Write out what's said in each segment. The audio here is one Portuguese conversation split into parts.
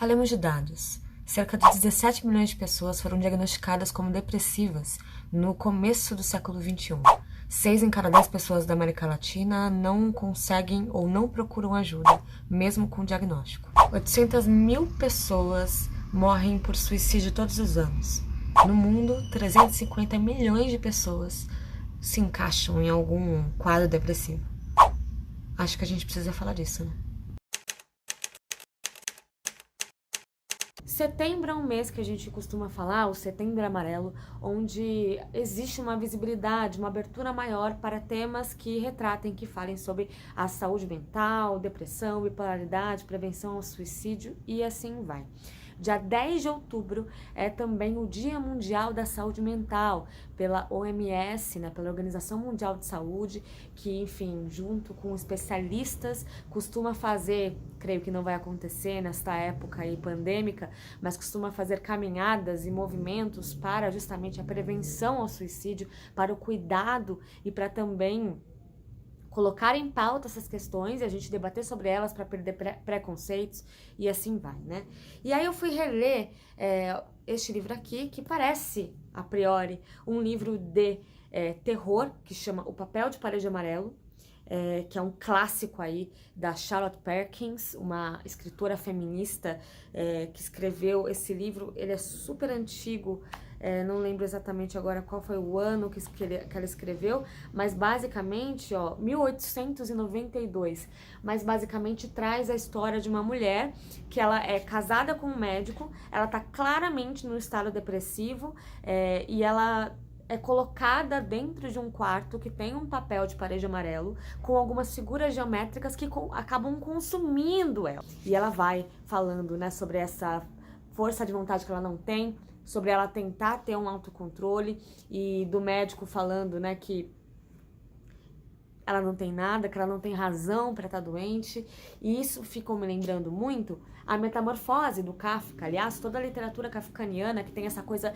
Falemos de dados. Cerca de 17 milhões de pessoas foram diagnosticadas como depressivas no começo do século XXI. 6 em cada 10 pessoas da América Latina não conseguem ou não procuram ajuda, mesmo com diagnóstico. 800 mil pessoas morrem por suicídio todos os anos. No mundo, 350 milhões de pessoas se encaixam em algum quadro depressivo. Acho que a gente precisa falar disso, né? Setembro é um mês que a gente costuma falar, o Setembro Amarelo, onde existe uma visibilidade, uma abertura maior para temas que retratem, que falem sobre a saúde mental, depressão, bipolaridade, prevenção ao suicídio e assim vai. Dia 10 de outubro é também o Dia Mundial da Saúde Mental, pela OMS, né, pela Organização Mundial de Saúde, que, enfim, junto com especialistas, costuma fazer, creio que não vai acontecer nesta época aí pandêmica, mas costuma fazer caminhadas e movimentos para justamente a prevenção ao suicídio, para o cuidado e para também colocar em pauta essas questões e a gente debater sobre elas para perder preconceitos e assim vai, né? E aí eu fui reler este livro aqui, que parece, a priori, um livro de terror, que chama O Papel de Parede Amarelo, que é um clássico aí da Charlotte Perkins, uma escritora feminista que escreveu esse livro. Ele é super antigo, não lembro exatamente agora qual foi o ano que ela escreveu, mas basicamente, 1892, mas basicamente traz a história de uma mulher que ela é casada com um médico, ela tá claramente no estado depressivo e ela é colocada dentro de um quarto que tem um papel de parede amarelo com algumas figuras geométricas que acabam consumindo ela. E ela vai falando, né, sobre essa força de vontade que ela não tem, sobre ela tentar ter um autocontrole e do médico falando, né, que ela não tem nada, que ela não tem razão para estar doente, e isso ficou me lembrando muito a Metamorfose do Kafka. Aliás, toda a literatura kafkaniana que tem essa coisa,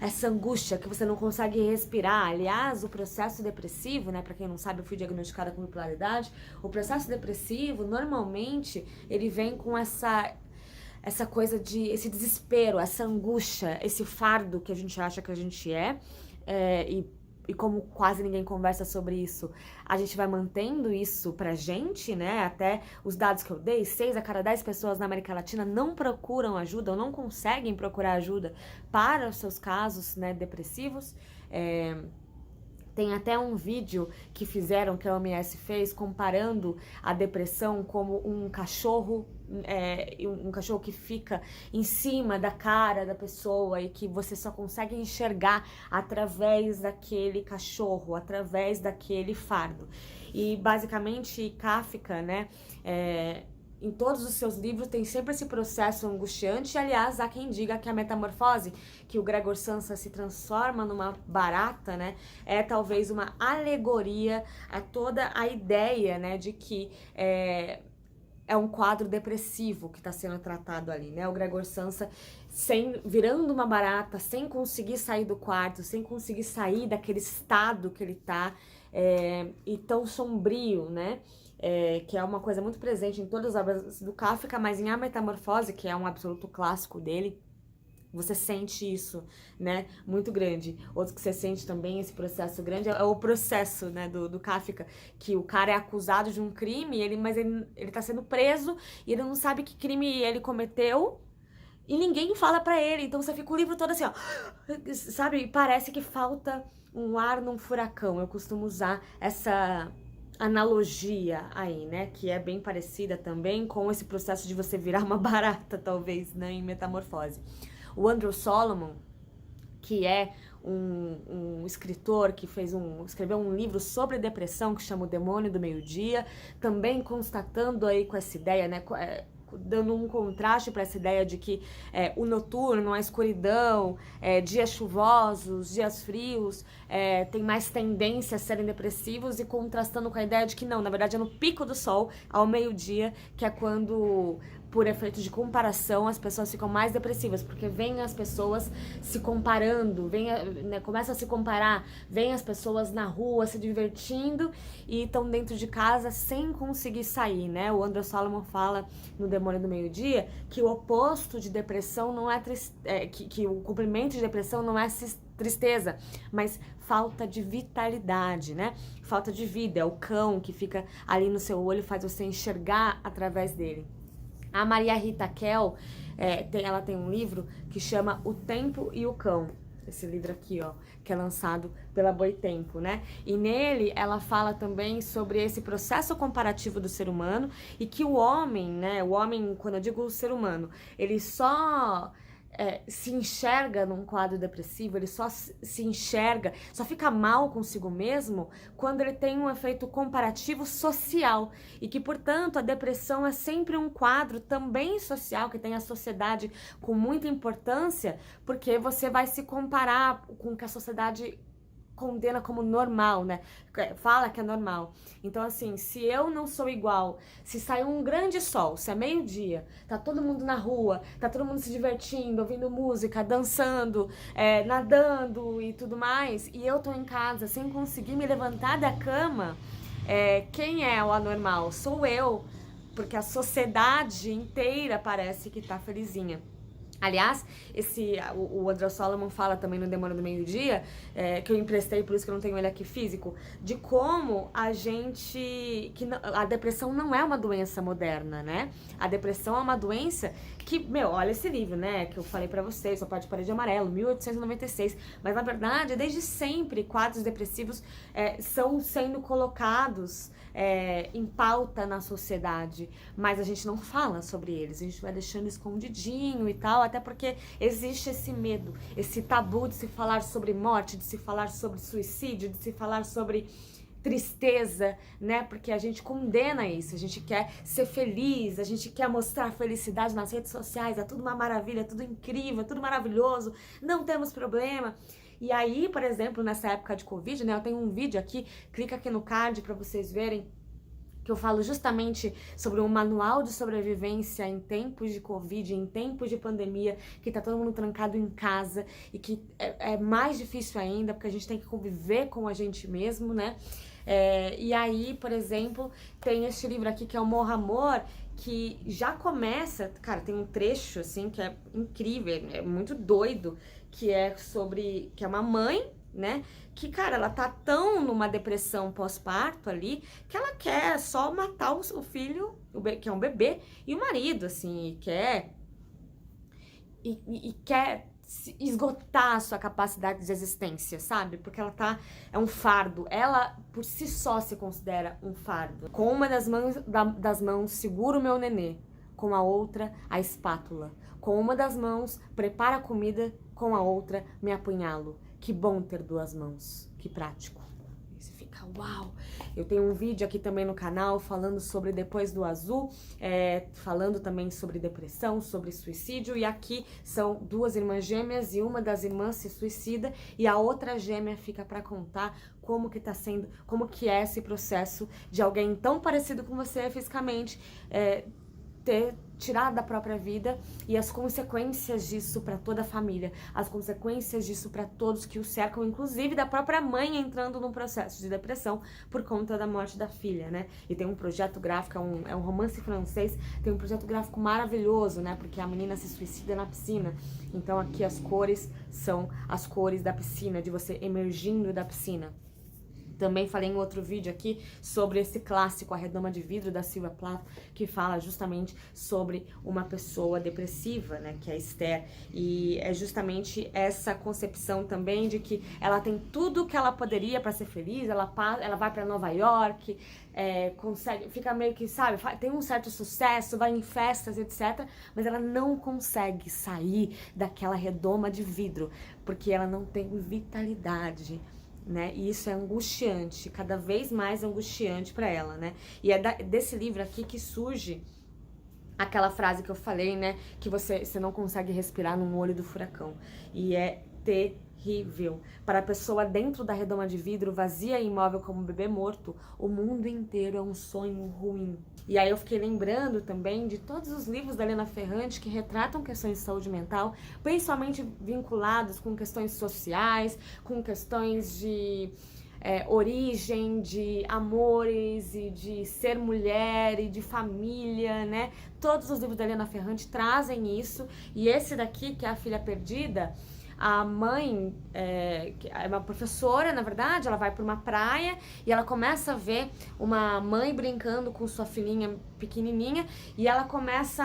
essa angústia que você não consegue respirar. Aliás, o processo depressivo, né, para quem não sabe, eu fui diagnosticada com bipolaridade. O processo depressivo, normalmente, ele vem com essa coisa de, esse desespero, essa angústia, esse fardo que a gente acha que a gente e como quase ninguém conversa sobre isso, a gente vai mantendo isso pra gente, né? Até os dados que eu dei, 6 a cada 10 pessoas na América Latina não procuram ajuda ou não conseguem procurar ajuda para os seus casos, né, depressivos. Tem até um vídeo que fizeram, que a OMS fez, comparando a depressão como um cachorro que fica em cima da cara da pessoa e que você só consegue enxergar através daquele cachorro, através daquele fardo. E basicamente Kafka, né, em todos os seus livros tem sempre esse processo angustiante. Aliás, há quem diga que a metamorfose, que o Gregor Samsa se transforma numa barata, né, é talvez uma alegoria a toda a ideia, né, de que é um quadro depressivo que está sendo tratado ali, né? O Gregor Samsa virando uma barata, sem conseguir sair do quarto, sem conseguir sair daquele estado que ele tá, e tão sombrio, né? Que é uma coisa muito presente em todas as obras do Kafka, mas em A Metamorfose, que é um absoluto clássico dele, você sente isso, né, muito grande. Outro que você sente também, esse processo grande, é o processo, né, do Kafka, que o cara é acusado de um crime, mas ele tá sendo preso e ele não sabe que crime ele cometeu e ninguém fala pra ele. Então você fica o livro todo assim, ó, sabe, parece que falta um ar num furacão. Eu costumo usar essa analogia aí, né, que é bem parecida também com esse processo de você virar uma barata, talvez, né, em Metamorfose. O Andrew Solomon, que é um escritor que escreveu um livro sobre depressão que chama O Demônio do Meio-Dia, também constatando aí com essa ideia, né, dando um contraste para essa ideia de que o noturno, a escuridão, dias chuvosos, dias frios, tem mais tendência a serem depressivos, e contrastando com a ideia de que não, na verdade é no pico do sol, ao meio-dia, que é quando por efeito de comparação, as pessoas ficam mais depressivas, porque vem as pessoas se comparando, né, começa a se comparar, vem as pessoas na rua se divertindo e estão dentro de casa sem conseguir sair, né? O Andrew Solomon fala no Demônio do Meio-Dia que o oposto de depressão não é, que o complemento de depressão não é tristeza, mas falta de vitalidade, né? Falta de vida, é o cão que fica ali no seu olho, faz você enxergar através dele. A Maria Rita Kell, ela tem um livro que chama O Tempo e o Cão. Esse livro aqui, ó, que é lançado pela Boitempo, né? E nele ela fala também sobre esse processo comparativo do ser humano e que o homem, né? O homem, quando eu digo o ser humano, ele só se enxerga num quadro depressivo, ele só se enxerga, só fica mal consigo mesmo quando ele tem um efeito comparativo social e que, portanto, a depressão é sempre um quadro também social, que tem a sociedade com muita importância, porque você vai se comparar com o que a sociedade condena como normal, né? Fala que é normal. Então, assim, se eu não sou igual, se sai um grande sol, se é meio-dia, tá todo mundo na rua, tá todo mundo se divertindo, ouvindo música, dançando, nadando e tudo mais, e eu tô em casa sem conseguir me levantar da cama, quem é o anormal? Sou eu, porque a sociedade inteira parece que tá felizinha. Aliás, o Andrew Solomon fala também no Demônio do Meio-Dia, que eu emprestei, por isso que eu não tenho ele aqui físico, de como a depressão não é uma doença moderna, né? A depressão é uma doença que, olha esse livro, né, que eu falei pra vocês, A Parte de Parede Amarelo, 1896, mas na verdade, desde sempre, quadros depressivos são sendo colocados em pauta na sociedade, mas a gente não fala sobre eles, a gente vai deixando escondidinho e tal, até porque existe esse medo, esse tabu de se falar sobre morte, de se falar sobre suicídio, de se falar sobre tristeza, né? Porque a gente condena isso, a gente quer ser feliz, a gente quer mostrar felicidade nas redes sociais, é tudo uma maravilha, é tudo incrível, é tudo maravilhoso, não temos problema. E aí, por exemplo, nessa época de Covid, né, eu tenho um vídeo aqui, clica aqui no card pra vocês verem, que eu falo justamente sobre um manual de sobrevivência em tempos de Covid, em tempos de pandemia, que tá todo mundo trancado em casa e que é mais difícil ainda, porque a gente tem que conviver com a gente mesmo, né? E aí, por exemplo, tem este livro aqui que é o Morra Amor, que já começa, cara, tem um trecho, assim, que é incrível, é muito doido, que é uma mãe, né, que, cara, ela tá tão numa depressão pós-parto ali, que ela quer só matar o filho, que é um bebê, e o marido, assim, e quer esgotar a sua capacidade de existência, sabe? Porque é um fardo. Ela, por si só, se considera um fardo. Com uma das mãos segura o meu nenê, com a outra, a espátula. Com uma das mãos, prepara a comida, com a outra, me apunhalo. Que bom ter duas mãos, que prático. Você fica, uau! Eu tenho um vídeo aqui também no canal falando sobre Depois do Azul, falando também sobre depressão, sobre suicídio, e aqui são duas irmãs gêmeas e uma das irmãs se suicida e a outra gêmea fica pra contar como que é esse processo de alguém tão parecido com você fisicamente, ter tirado da própria vida e as consequências disso para toda a família, as consequências disso para todos que o cercam, inclusive da própria mãe entrando num processo de depressão por conta da morte da filha, né? E tem um projeto gráfico, é um romance francês, tem um projeto gráfico maravilhoso, né? Porque a menina se suicida na piscina. Então aqui as cores são as cores da piscina, de você emergindo da piscina. Também falei em outro vídeo aqui sobre esse clássico, A Redoma de Vidro, da Sylvia Plath, que fala justamente sobre uma pessoa depressiva, né, que é a Esther. E é justamente essa concepção também de que ela tem tudo que ela poderia para ser feliz, ela vai para Nova York, consegue, fica meio que, sabe, tem um certo sucesso, vai em festas, etc. Mas ela não consegue sair daquela redoma de vidro, porque ela não tem vitalidade, né? E isso é angustiante, cada vez mais angustiante para ela, né? E é desse livro aqui que surge aquela frase que eu falei, né? Que você não consegue respirar no olho do furacão. E terrível. Para a pessoa dentro da redoma de vidro, vazia e imóvel como um bebê morto, o mundo inteiro é um sonho ruim. E aí eu fiquei lembrando também de todos os livros da Helena Ferrante que retratam questões de saúde mental, principalmente vinculados com questões sociais, com questões de origem, de amores e de ser mulher e de família, né? Todos os livros da Helena Ferrante trazem isso. E esse daqui, que é A Filha Perdida, a mãe, que é uma professora, na verdade, ela vai para uma praia e ela começa a ver uma mãe brincando com sua filhinha pequenininha e ela começa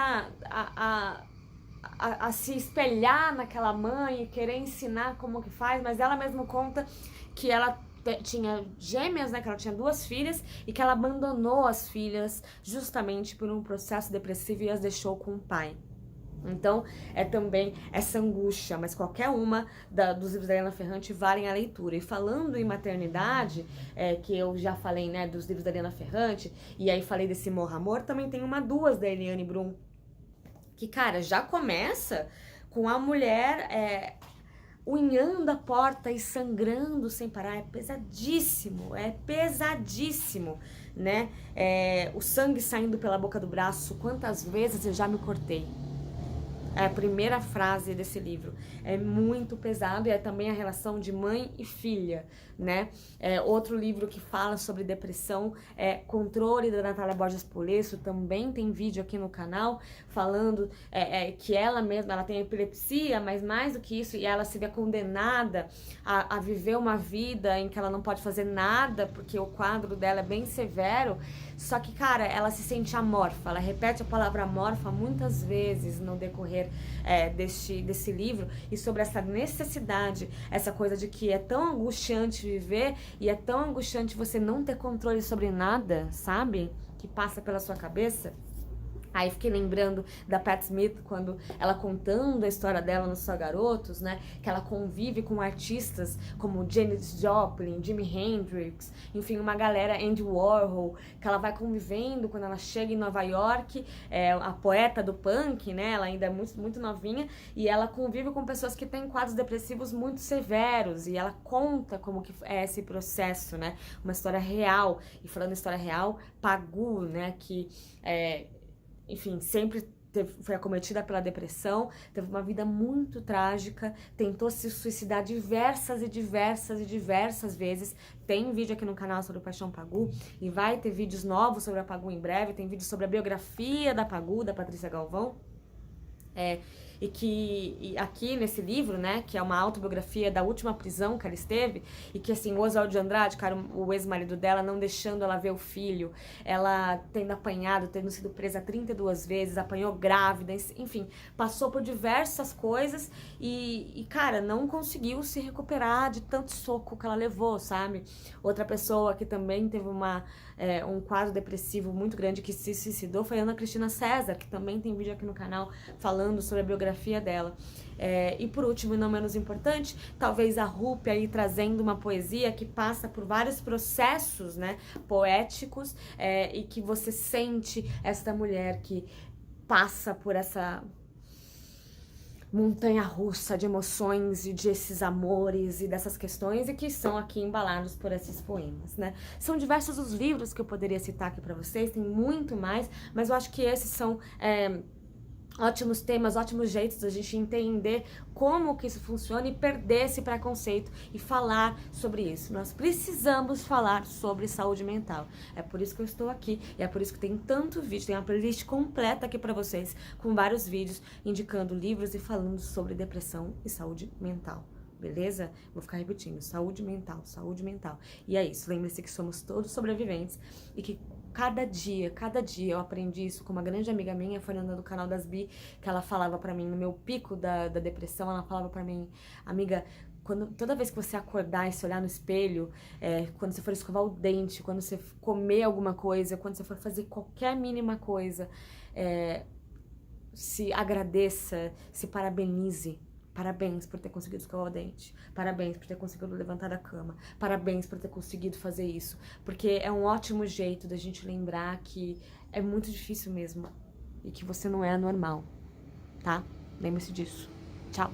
a se espelhar naquela mãe e querer ensinar como que faz, mas ela mesma conta que ela tinha gêmeas, né, que ela tinha 2 filhas e que ela abandonou as filhas justamente por um processo depressivo e as deixou com o pai. Então, é também essa angústia, mas qualquer uma dos livros da Helena Ferrante valem a leitura. E falando em maternidade, que eu já falei, né, dos livros da Helena Ferrante, e aí falei desse Morra Amor, também tem duas da Eliane Brum, que, cara, já começa com a mulher unhando a porta e sangrando sem parar. É pesadíssimo, né? O sangue saindo pela boca do braço, quantas vezes eu já me cortei. É a primeira frase desse livro. É muito pesado e é também a relação de mãe e filha, né? Outro livro que fala sobre depressão é Controle, da Natália Borges Polesso. Também tem vídeo aqui no canal falando que ela mesma, ela tem epilepsia, mas mais do que isso, e ela se vê condenada a viver uma vida em que ela não pode fazer nada, porque o quadro dela é bem severo. Só que, cara, ela se sente amorfa, ela repete a palavra amorfa muitas vezes no decorrer desse livro, e sobre essa necessidade, essa coisa de que é tão angustiante viver e é tão angustiante você não ter controle sobre nada, sabe? Que passa pela sua cabeça. Aí fiquei lembrando da Pat Smith, quando ela contando a história dela nos Só Garotos, né? Que ela convive com artistas como Janis Joplin, Jimi Hendrix, enfim, uma galera, Andy Warhol, que ela vai convivendo quando ela chega em Nova York, a poeta do punk, né? Ela ainda é muito, muito novinha, e ela convive com pessoas que têm quadros depressivos muito severos, e ela conta como que é esse processo, né? Uma história real. E falando em história real, Pagu, né? Que enfim, sempre foi acometida pela depressão, teve uma vida muito trágica, tentou se suicidar diversas vezes. Tem vídeo aqui no canal sobre o Paixão Pagu, e vai ter vídeos novos sobre a Pagu em breve. Tem vídeo sobre a biografia da Pagu, da Patrícia Galvão. E aqui nesse livro, né, que é uma autobiografia da última prisão que ela esteve, e que, assim, o Oswald de Andrade, cara, o ex-marido dela, não deixando ela ver o filho, ela tendo apanhado, tendo sido presa 32 vezes, apanhou grávida, enfim, passou por diversas coisas e, cara, não conseguiu se recuperar de tanto soco que ela levou, sabe? Outra pessoa que também teve um quadro depressivo muito grande, que se suicidou, foi a Ana Cristina César, que também tem vídeo aqui no canal falando sobre a biografia dela. E por último, e não menos importante, talvez a Rupi aí trazendo uma poesia que passa por vários processos, né, poéticos, e que você sente esta mulher que passa por essa montanha-russa de emoções e de esses amores e dessas questões, e que são aqui embalados por esses poemas, né? São diversos os livros que eu poderia citar aqui pra vocês, tem muito mais, mas eu acho que esses são ótimos temas, ótimos jeitos da gente entender como que isso funciona e perder esse preconceito e falar sobre isso. Nós precisamos falar sobre saúde mental. É por isso que eu estou aqui e é por isso que tem tanto vídeo, tem uma playlist completa aqui pra vocês, com vários vídeos indicando livros e falando sobre depressão e saúde mental. Beleza? Vou ficar repetindo, saúde mental, saúde mental. E é isso, lembre-se que somos todos sobreviventes e que cada dia eu aprendi isso com uma grande amiga minha, Fernanda, do canal das Bi, que ela falava pra mim, no meu pico da depressão, ela falava pra mim, amiga, toda vez que você acordar e se olhar no espelho, quando você for escovar o dente, quando você comer alguma coisa, quando você for fazer qualquer mínima coisa, se agradeça, se parabenize. Parabéns por ter conseguido escovar o dente. Parabéns por ter conseguido levantar da cama. Parabéns por ter conseguido fazer isso. Porque é um ótimo jeito da gente lembrar que é muito difícil mesmo. E que você não é anormal, tá? Lembre-se disso. Tchau.